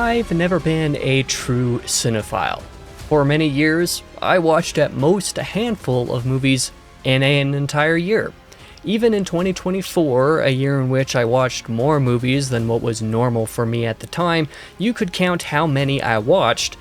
I've never been a true cinephile. For many years, I watched at most a handful of movies in an entire year. Even in 2024, a year in which I watched more movies than what was normal for me at the time, you could count how many I watched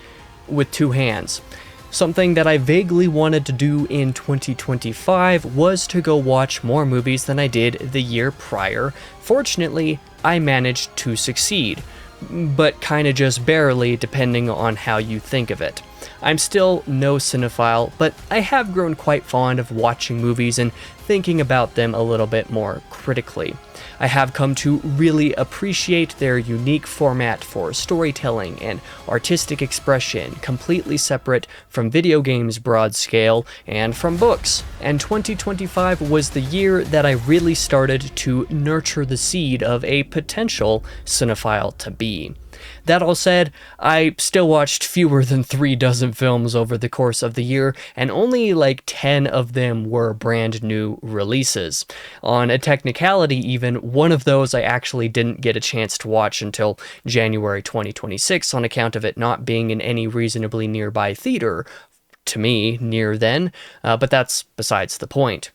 with two hands. Something that I vaguely wanted to do in 2025 was to go watch more movies than I did the year prior. Fortunately, I managed to succeed, but kinda just barely depending on how you think of it. I'm still no cinephile, but I have grown quite fond of watching movies and thinking about them a little bit more critically. I have come to really appreciate their unique format for storytelling and artistic expression, completely separate from video games' broad scale and from books. And 2025 was the year that I really started to nurture the seed of a potential cinephile to be. That all said, I still watched fewer than 36 films over the course of the year, and only like 10 of them were brand new releases. On a technicality even, one of those I actually didn't get a chance to watch until January 2026 on account of it not being in any reasonably nearby theater, to me, near then, but that's besides the point.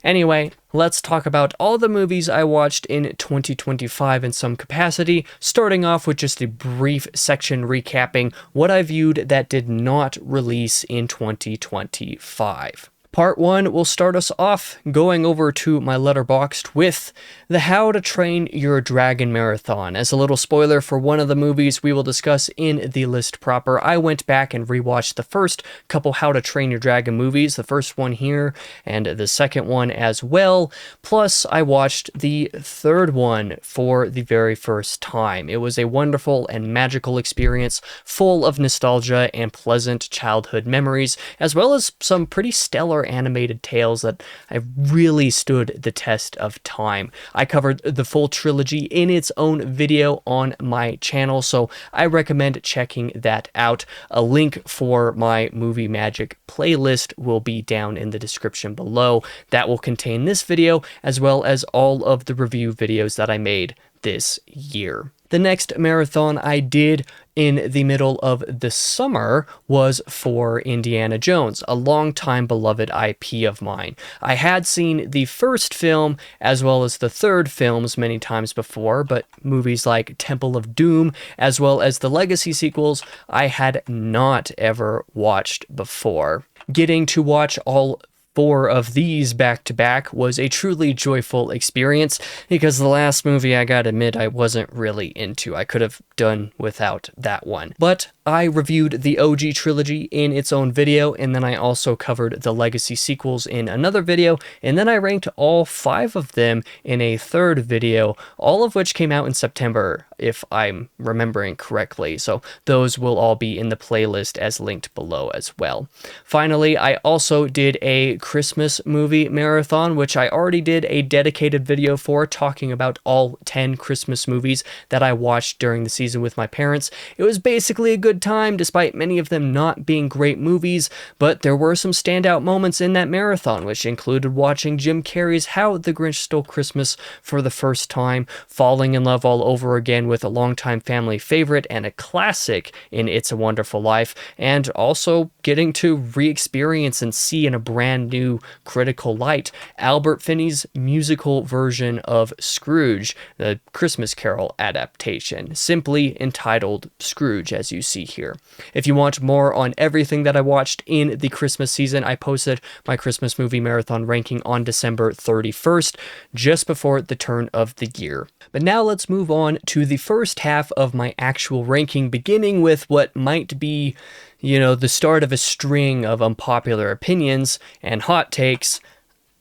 Anyway, let's talk about all the movies I watched in 2025 in some capacity, starting off with just a brief section recapping what I viewed that did not release in 2025. Part 1 will start us off going over to my Letterboxd with the How to Train Your Dragon Marathon. As a little spoiler for one of the movies we will discuss in the list proper, I went back and rewatched the first couple How to Train Your Dragon movies, the first one here and the second one as well, plus I watched the third one for the very first time. It was a wonderful and magical experience full of nostalgia and pleasant childhood memories, as well as some pretty stellar animated tales that have really stood the test of time. I covered the full trilogy in its own video on my channel, so I recommend checking that out. A link for my Movie Magic playlist will be down in the description below. That will contain this video, as well as all of the review videos that I made this year. The next marathon I did in the middle of the summer was for Indiana Jones, a long-time beloved IP of mine. I had seen the first film as well as the third films many times before, but movies like Temple of Doom as well as the Legacy sequels I had not ever watched before. Getting to watch all 4 of these back-to-back was a truly joyful experience, because the last movie, I gotta admit, I wasn't really into. I could have done without that one. But I reviewed the OG trilogy in its own video, and then I also covered the Legacy sequels in another video, and then I ranked all 5 of them in a third video, all of which came out in September, if I'm remembering correctly. So those will all be in the playlist as linked below as well. Finally, I also did a Christmas movie marathon, which I already did a dedicated video for, talking about all 10 Christmas movies that I watched during the season with my parents. It was basically a good time, despite many of them not being great movies, but there were some standout moments in that marathon, which included watching Jim Carrey's How the Grinch Stole Christmas for the first time, falling in love all over again with a longtime family favorite and a classic in It's a Wonderful Life, and also getting to re-experience and see in a brand new critical light Albert Finney's musical version of Scrooge, the Christmas Carol adaptation, simply entitled Scrooge, as you see here. If you want more on everything that I watched in the Christmas season, I posted my Christmas movie marathon ranking on December 31st, just before the turn of the year. But now let's move on to the first half of my actual ranking, beginning with what might be, the start of a string of unpopular opinions and hot takes.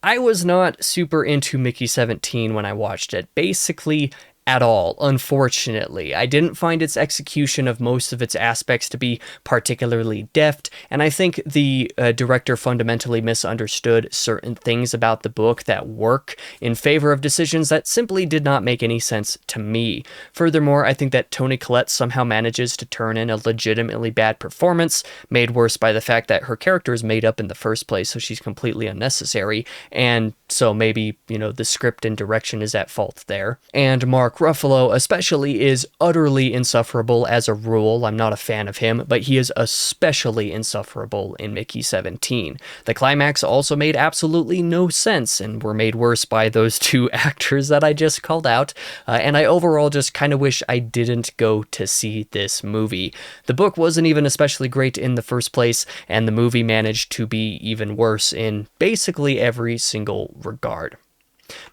I was not super into Mickey 17 when I watched it. Basically, at all, unfortunately. I didn't find its execution of most of its aspects to be particularly deft, and I think the director fundamentally misunderstood certain things about the book that work in favor of decisions that simply did not make any sense to me. Furthermore, I think that Toni Collette somehow manages to turn in a legitimately bad performance, made worse by the fact that her character is made up in the first place, so she's completely unnecessary, and so maybe, the script and direction is at fault there. And Mark Mark Ruffalo especially is utterly insufferable as a rule. I'm not a fan of him, but he is especially insufferable in Mickey 17. The climax also made absolutely no sense and were made worse by those two actors that I just called out, and I overall just kind of wish I didn't go to see this movie. The book wasn't even especially great in the first place, and the movie managed to be even worse in basically every single regard.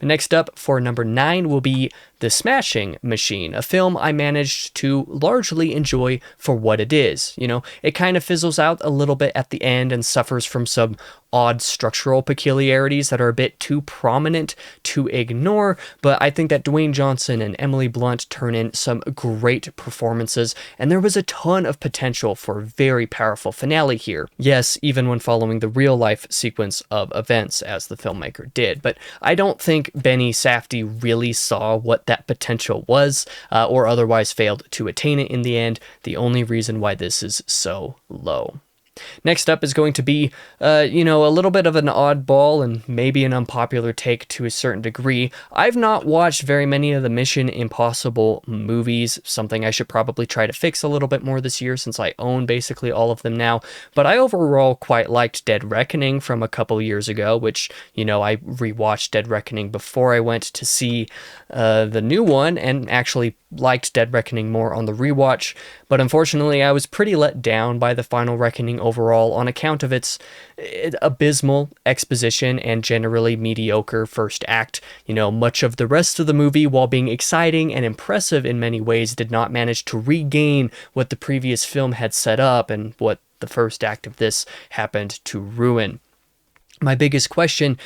Next up for number 9 will be The Smashing Machine, a film I managed to largely enjoy for what it is. You know, it kind of fizzles out a little bit at the end and suffers from some odd structural peculiarities that are a bit too prominent to ignore, but I think that Dwayne Johnson and Emily Blunt turn in some great performances, and there was a ton of potential for a very powerful finale here. Yes, even when following the real-life sequence of events as the filmmaker did, but I don't think Benny Safdie really saw what that potential was, or otherwise failed to attain it in the end, the only reason why this is so low. Next up is going to be, a little bit of an oddball and maybe an unpopular take to a certain degree. I've not watched very many of the Mission Impossible movies, something I should probably try to fix a little bit more this year since I own basically all of them now, but I overall quite liked Dead Reckoning from a couple years ago, which, I rewatched Dead Reckoning before I went to see the new one, and actually liked Dead Reckoning more on the rewatch, but unfortunately I was pretty let down by the final Reckoning overall on account of its abysmal exposition and generally mediocre first act. Much of the rest of the movie, while being exciting and impressive in many ways, did not manage to regain what the previous film had set up and what the first act of this happened to ruin. My biggest question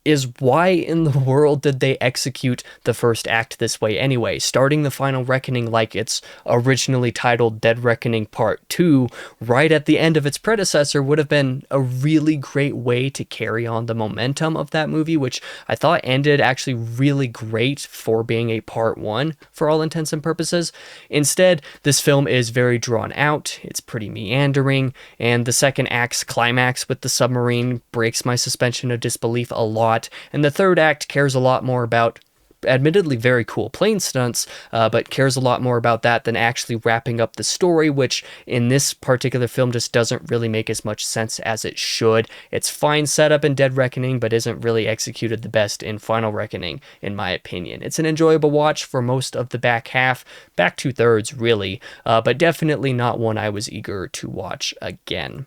is why in the world did they execute the first act this way anyway? Starting the final Reckoning like it's originally titled Dead Reckoning Part 2 right at the end of its predecessor would have been a really great way to carry on the momentum of that movie, which I thought ended actually really great for being a Part 1 for all intents and purposes. Instead, this film is very drawn out, it's pretty meandering, and the second act's climax with the submarine breaks my suspension of disbelief a lot. And the third act cares a lot more about, admittedly very cool plane stunts, but cares a lot more about that than actually wrapping up the story, which in this particular film just doesn't really make as much sense as it should. It's fine setup in Dead Reckoning, but isn't really executed the best in Final Reckoning, in my opinion. It's an enjoyable watch for most of the back half, back 2/3 really, but definitely not one I was eager to watch again.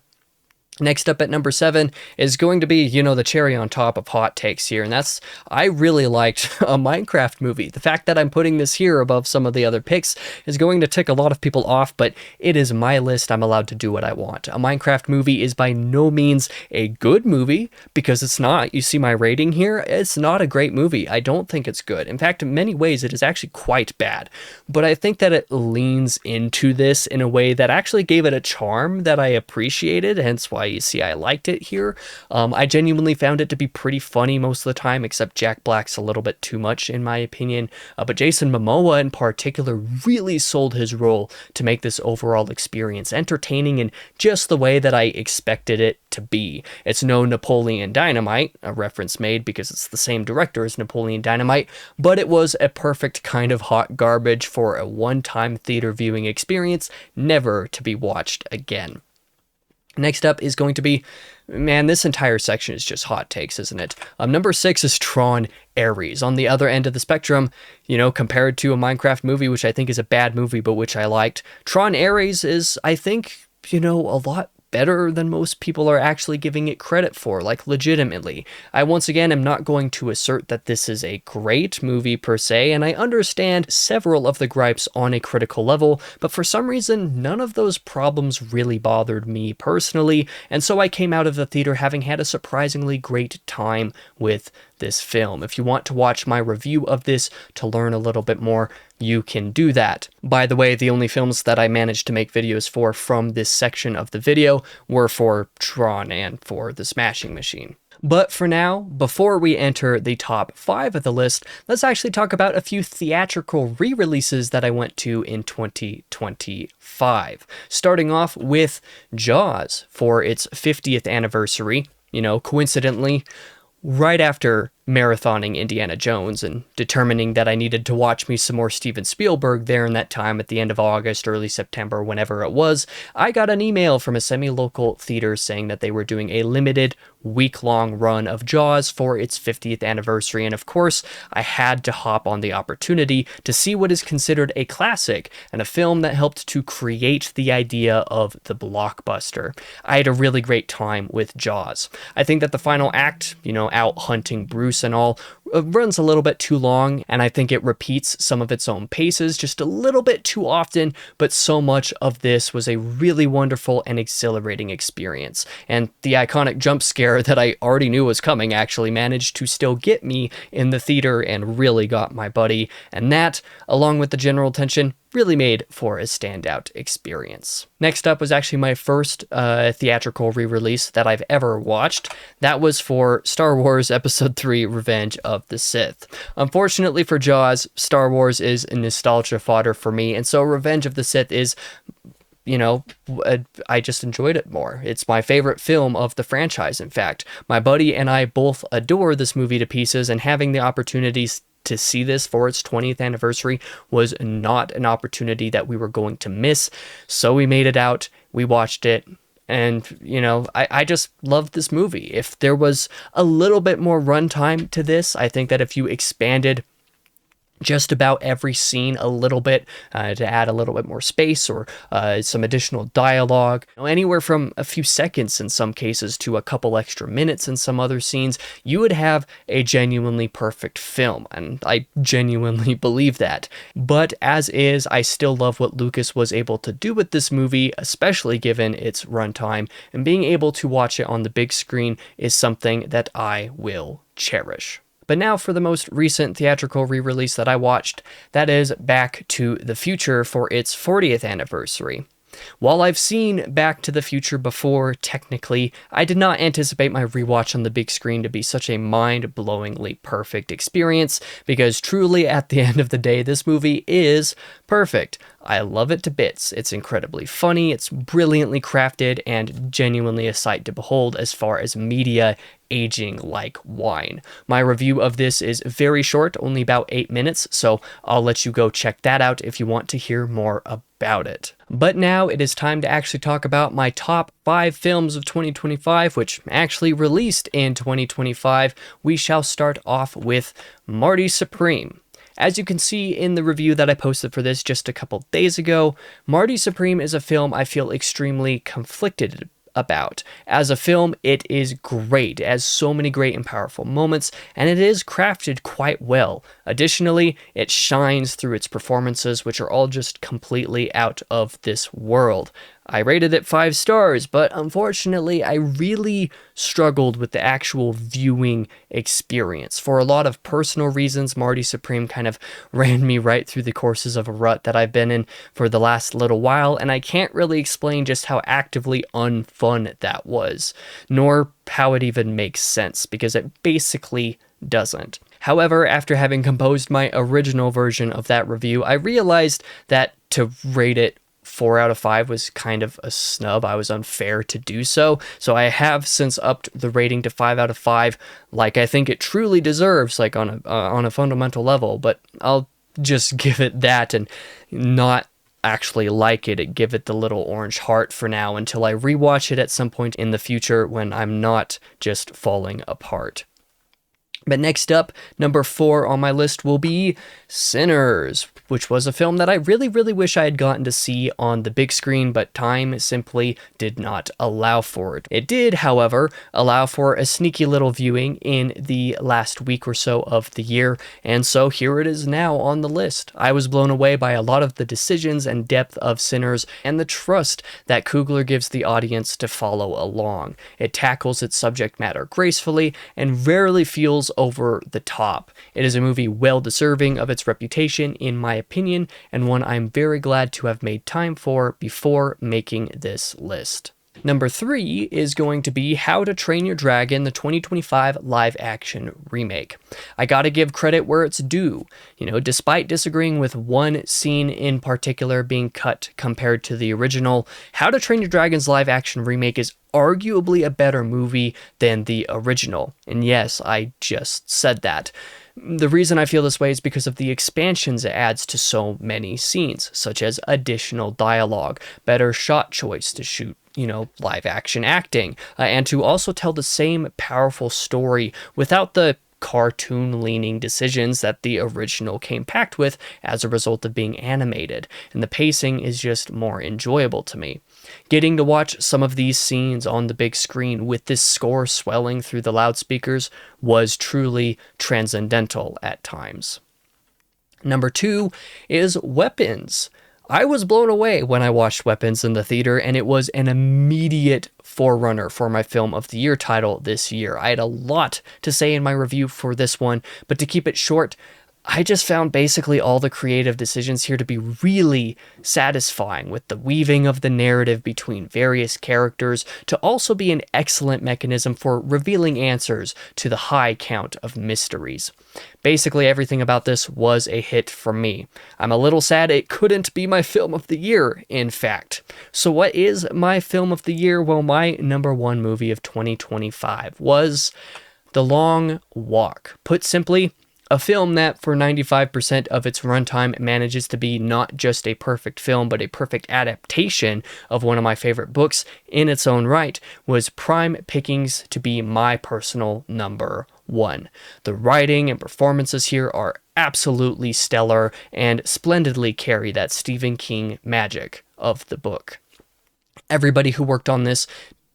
Next up at number 7 is going to be, the cherry on top of hot takes here, and that's, I really liked a Minecraft movie. The fact that I'm putting this here above some of the other picks is going to tick a lot of people off, but it is my list. I'm allowed to do what I want. A Minecraft movie is by no means a good movie, because it's not. You see my rating here? It's not a great movie. I don't think it's good. In fact, in many ways, it is actually quite bad, but I think that it leans into this in a way that actually gave it a charm that I appreciated, hence why you see I liked it here. I genuinely found it to be pretty funny most of the time, except Jack Black's a little bit too much in my opinion, but Jason Momoa in particular really sold his role to make this overall experience entertaining in just the way that I expected it to be. It's no Napoleon Dynamite, a reference made because it's the same director as Napoleon Dynamite, but it was a perfect kind of hot garbage for a one-time theater viewing experience, never to be watched again. Next up is going to be, man, this entire section is just hot takes, isn't it? Number 6 is Tron Ares. On the other end of the spectrum, compared to a Minecraft movie, which I think is a bad movie, but which I liked, Tron Ares is, I think, a lot better than most people are actually giving it credit for, like legitimately. I once again am not going to assert that this is a great movie per se, and I understand several of the gripes on a critical level, but for some reason none of those problems really bothered me personally, and so I came out of the theater having had a surprisingly great time with this film. If you want to watch my review of this to learn a little bit more, you can do that. By the way, the only films that I managed to make videos for from this section of the video were for Tron and for The Smashing Machine. But for now, before we enter the top 5 of the list, let's actually talk about a few theatrical re-releases that I went to in 2025. Starting off with Jaws for its 50th anniversary, coincidentally, right after marathoning Indiana Jones and determining that I needed to watch me some more Steven Spielberg there in that time at the end of August, early September, whenever it was, I got an email from a semi-local theater saying that they were doing a limited week-long run of Jaws for its 50th anniversary, and of course, I had to hop on the opportunity to see what is considered a classic and a film that helped to create the idea of the blockbuster. I had a really great time with Jaws. I think that the final act, out hunting Bruce and all, runs a little bit too long, and I think it repeats some of its own paces just a little bit too often, but so much of this was a really wonderful and exhilarating experience. And the iconic jump scare that I already knew was coming actually managed to still get me in the theater and really got my buddy, and that, along with the general tension, really made for a standout experience. Next up was actually my first theatrical re-release that I've ever watched. That was for Star Wars Episode 3 Revenge of the Sith. Unfortunately for Jaws, Star Wars is nostalgia fodder for me, and so Revenge of the Sith is, I just enjoyed it more. It's my favorite film of the franchise, in fact. My buddy and I both adore this movie to pieces, and having the opportunities to see this for its 20th anniversary was not an opportunity that we were going to miss. So we made it out, we watched it, and, I just loved this movie. If there was a little bit more runtime to this, I think that if you expanded just about every scene a little bit to add a little bit more space or some additional dialogue, anywhere from a few seconds in some cases to a couple extra minutes in some other scenes, you would have a genuinely perfect film, and I genuinely believe that. But as is, I still love what Lucas was able to do with this movie, especially given its runtime, and being able to watch it on the big screen is something that I will cherish. But now for the most recent theatrical re-release that I watched, that is Back to the Future for its 40th anniversary. While I've seen Back to the Future before, technically, I did not anticipate my rewatch on the big screen to be such a mind-blowingly perfect experience, because truly at the end of the day, this movie is perfect. I love it to bits. It's incredibly funny, it's brilliantly crafted, and genuinely a sight to behold as far as media aging like wine. My review of this is very short, only about 8 minutes, so I'll let you go check that out if you want to hear more about it. But now it is time to actually talk about my top 5 films of 2025, which actually released in 2025. We shall start off with Marty Supreme. As you can see in the review that I posted for this just a couple days ago, Marty Supreme is a film I feel extremely conflicted about. As a film, it is great. It has so many great and powerful moments, and it is crafted quite well. Additionally, it shines through its performances, which are all just completely out of this world. I rated it 5 stars, but unfortunately, I really struggled with the actual viewing experience. For a lot of personal reasons, Marty Supreme kind of ran me right through the courses of a rut that I've been in for the last little while, and I can't really explain just how actively unfun that was, nor how it even makes sense, because it basically doesn't. However, after having composed my original version of that review, I realized that to rate it 4 out of 5 was kind of a snub. I was unfair to do so. So I have since upped the rating to 5 out of 5, like I think it truly deserves, like on a fundamental level. But I'll just give it that and not actually like it. Give it the little orange heart for now until I rewatch it at some point in the future when I'm not just falling apart. But next up, number 4 on my list will be Sinners, which was a film that I really wish I had gotten to see on the big screen, but time simply did not allow for it. It did, however, allow for a sneaky little viewing in the last week or so of the year, and so here it is now on the list. I was blown away by a lot of the decisions and depth of Sinners and the trust that Coogler gives the audience to follow along. It tackles its subject matter gracefully and rarely feels over the top. It is a movie well deserving of its reputation, in my opinion, and one I'm very glad to have made time for before making this list. Number 3 is going to be How to Train Your Dragon, the 2025 live-action remake. I gotta give credit where it's due. Despite disagreeing with one scene in particular being cut compared to the original, How to Train Your Dragon's live-action remake is arguably a better movie than the original. And yes, I just said that. The reason I feel this way is because of the expansions it adds to so many scenes, such as additional dialogue, better shot choice to shoot, live action acting, and to also tell the same powerful story without the cartoon-leaning decisions that the original came packed with as a result of being animated, and the pacing is just more enjoyable to me. Getting to watch some of these scenes on the big screen with this score swelling through the loudspeakers was truly transcendental at times. Number 2 is Weapons. I was blown away when I watched Weapons in the theater, and it was an immediate forerunner for my Film of the Year title this year. I had a lot to say in my review for this one, but to keep it short, I just found basically all the creative decisions here to be really satisfying, with the weaving of the narrative between various characters to also be an excellent mechanism for revealing answers to the high count of mysteries. Basically, everything about this was a hit for me. I'm a little sad it couldn't be my Film of the Year, in fact. So what is my Film of the Year? Well, my number 1 movie of 2025 was The Long Walk. Put simply, a film that for 95% of its runtime manages to be not just a perfect film, but a perfect adaptation of one of my favorite books in its own right, was prime pickings to be my personal number 1. The writing and performances here are absolutely stellar and splendidly carry that Stephen King magic of the book. Everybody who worked on this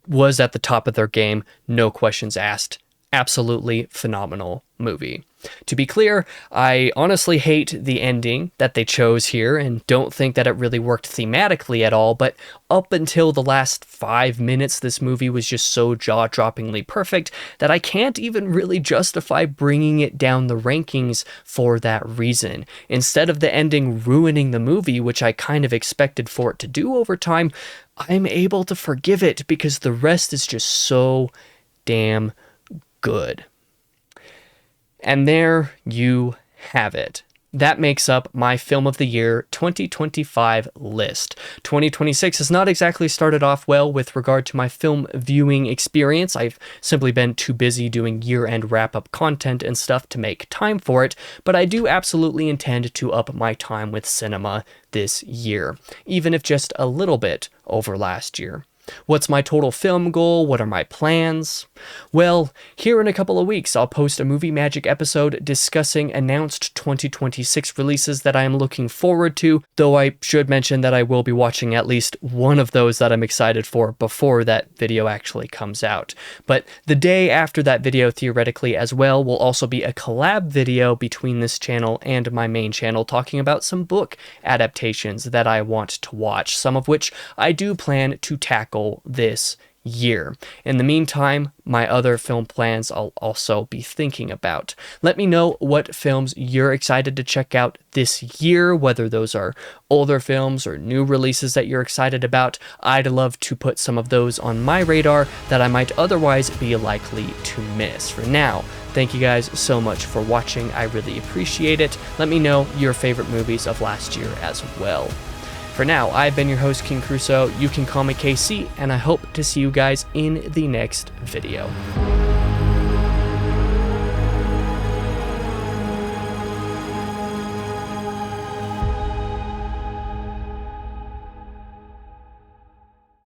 was at the top of their game, no questions asked. Absolutely phenomenal movie. To be clear, I honestly hate the ending that they chose here and don't think that it really worked thematically at all, but up until the last 5 minutes, this movie was just so jaw-droppingly perfect that I can't even really justify bringing it down the rankings for that reason. Instead of the ending ruining the movie, which I kind of expected for it to do over time, I'm able to forgive it because the rest is just so damn good. And there you have it. That makes up my Film of the Year 2025 list. 2026 has not exactly started off well with regard to my film viewing experience. I've simply been too busy doing year-end wrap-up content and stuff to make time for it, but I do absolutely intend to up my time with cinema this year, even if just a little bit over last year. What's my total film goal? What are my plans? Well, here in a couple of weeks, I'll post a Movie Magic episode discussing announced 2026 releases that I am looking forward to, though I should mention that I will be watching at least one of those that I'm excited for before that video actually comes out. But the day after that video, theoretically as well, will also be a collab video between this channel and my main channel talking about some book adaptations that I want to watch, some of which I do plan to tackle this year. In the meantime, my other film plans I'll also be thinking about. Let me know what films you're excited to check out this year, whether those are older films or new releases that you're excited about. I'd love to put some of those on my radar that I might otherwise be likely to miss. For now, thank you guys so much for watching. I really appreciate it. Let me know your favorite movies of last year as well. For now, I've been your host, King Crusoe. You can call me KC, and I hope to see you guys in the next video.